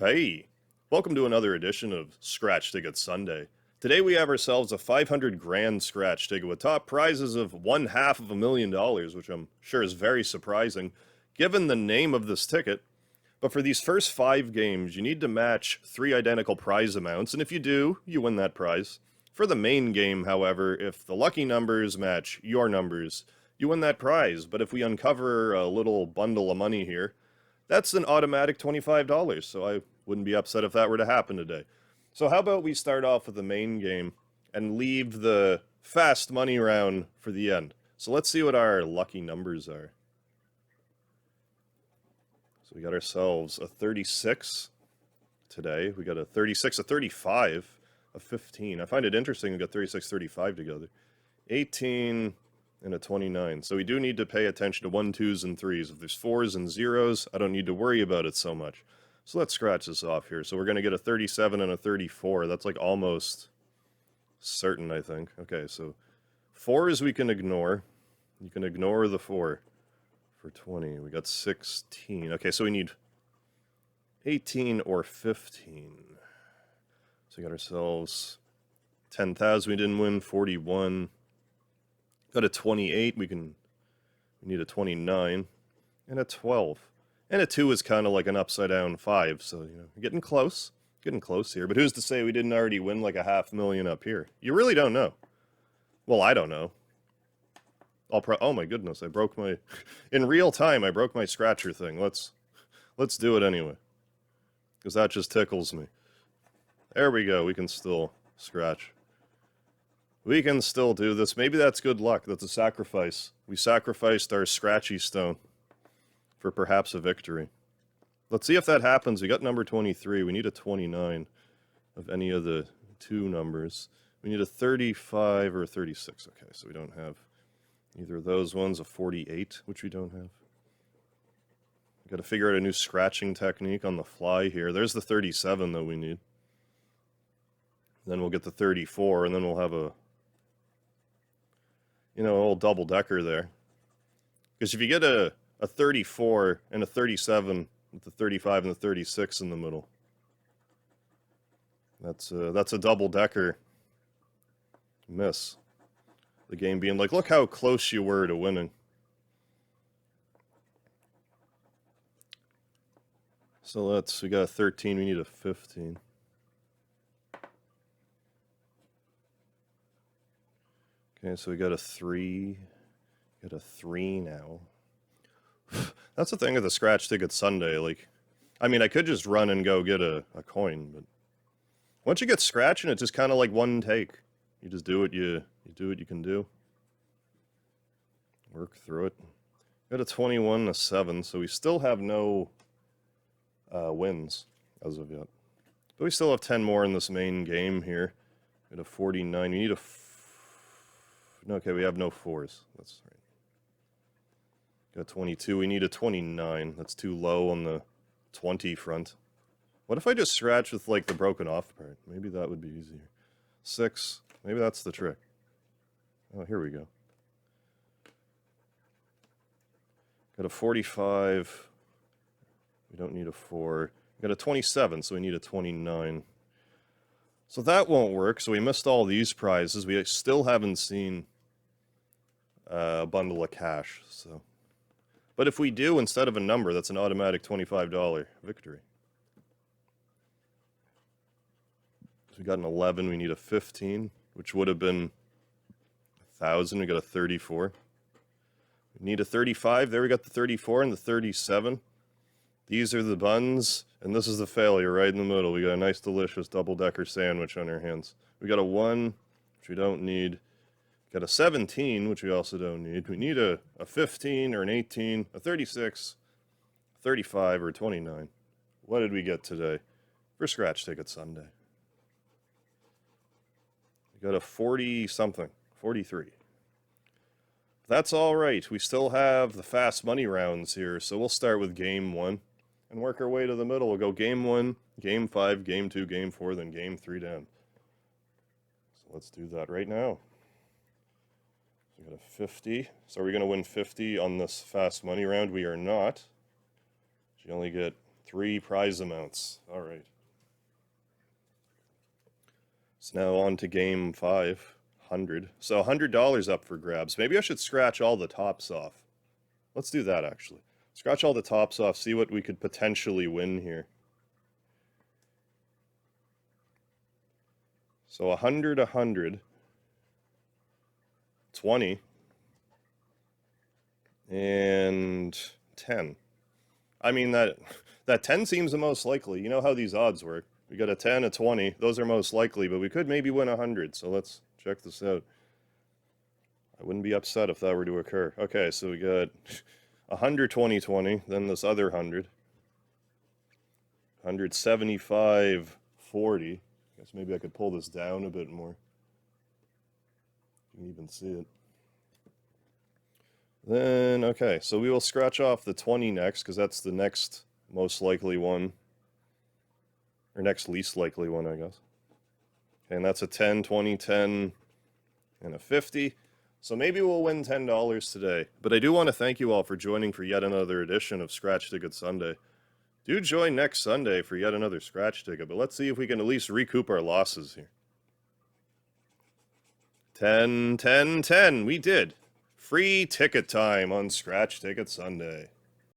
Hey, welcome to another edition of Scratch Ticket Sunday. Today we have ourselves a 500 grand scratch ticket with top prizes of $500,000, which I'm sure is very surprising given the name of this ticket. But for these first 5 games, you need to match 3 identical prize amounts, and if you do, you win that prize. For the main game, however, if the lucky numbers match your numbers, you win that prize. But if we uncover a little bundle of money here, that's an automatic $25, so I wouldn't be upset if that were to happen today. So how about we start off with the main game and leave the fast money round for the end. So let's see what our lucky numbers are. So we got ourselves a 36 today. We got a 36, a 35, a 15. I find it interesting we got 36, 35 together. 18, and a 29. So we do need to pay attention to 1s, 2s, and 3s. If there's 4s and 0s, I don't need to worry about it so much. So let's scratch this off here. So we're going to get a 37 and a 34. That's like almost certain, I think. Okay, so 4s we can ignore. You can ignore the 4 for 20. We got 16. Okay, so we need 18 or 15. So we got ourselves 10,000. We didn't win. 41. Got a 28, we need a 29, and a 12. And a 2 is kind of like an upside down 5, so, getting close here. But who's to say we didn't already win like a $500,000 up here? You really don't know. Well, I don't know. Oh my goodness, I broke my, in real time, I broke my scratcher thing. Let's do it anyway. Because that just tickles me. There we go, we can still scratch. We can still do this. Maybe that's good luck. That's a sacrifice. We sacrificed our scratchy stone for perhaps a victory. Let's see if that happens. We got number 23. We need a 29 of any of the 2 numbers. We need a 35 or a 36. Okay, so we don't have either of those ones. A 48, which we don't have. Got to figure out a new scratching technique on the fly here. There's the 37 that we need. Then we'll get the 34, and then we'll have a old double-decker there. Because if you get a 34 and a 37 with the 35 and the 36 in the middle, that's a double-decker miss. The game being like, look how close you were to winning. So we got a 13, we need a 15. Okay, so we got a 3. Got a 3 now. That's the thing with the Scratch Ticket Sunday. Like, I mean, I could just run and go get a coin, but once you get scratching, it's just kind of like one take. You just do what you do what you can do. Work through it. Got a 21 and a 7, so we still have no wins as of yet. But we still have 10 more in this main game here. Got a 49. We need a okay, we have no 4s. That's right. Got 22. We need a 29. That's too low on the 20 front. What if I just scratch with, like, the broken off part? Maybe that would be easier. 6. Maybe that's the trick. Oh, here we go. Got a 45. We don't need a 4. Got a 27, so we need a 29. So that won't work. So we missed all these prizes. We still haven't seen a bundle of cash. So, but if we do, instead of a number, that's an automatic $25 victory. So we got an 11. We need a 15, which would have been 1,000. We got a 34. We need a 35. There we got the 34 and the 37. These are the buns, and this is the failure right in the middle. We got a nice, delicious double-decker sandwich on our hands. We got a 1, which we don't need. Got a 17, which we also don't need. We need a 15 or an 18, a 36, 35, or 29. What did we get today for Scratch Ticket Sunday? We got a 40-something, 43. That's all right. We still have the fast money rounds here, so we'll start with game 1 and work our way to the middle. We'll go game 1, game 5, game 2, game 4, then game 3 down. So let's do that right now. So we got a 50. So are we going to win 50 on this fast money round? We are not. You only get 3 prize amounts. All right. So now on to game 500. So $100 up for grabs. Maybe I should scratch all the tops off. Let's do that, actually. Scratch all the tops off, see what we could potentially win here. So 100, 100, 20, and 10. I mean, that 10 seems the most likely. You know how these odds work. We got a 10, a 20. Those are most likely, but we could maybe win 100. So let's check this out. I wouldn't be upset if that were to occur. Okay, so we got 100, 20, 20. Then this other 100. 175, 40. I guess maybe I could pull this down a bit more. You can even see it. Then, okay, so we will scratch off the 20 next, because that's the next most likely one. Or next least likely one, I guess. Okay, and that's a 10, 20, 10, and a 50. So maybe we'll win $10 today. But I do want to thank you all for joining for yet another edition of Scratch Ticket Sunday. Do join next Sunday for yet another Scratch Ticket, but let's see if we can at least recoup our losses here. 10, 10, 10. We did. Free ticket time on Scratch Ticket Sunday.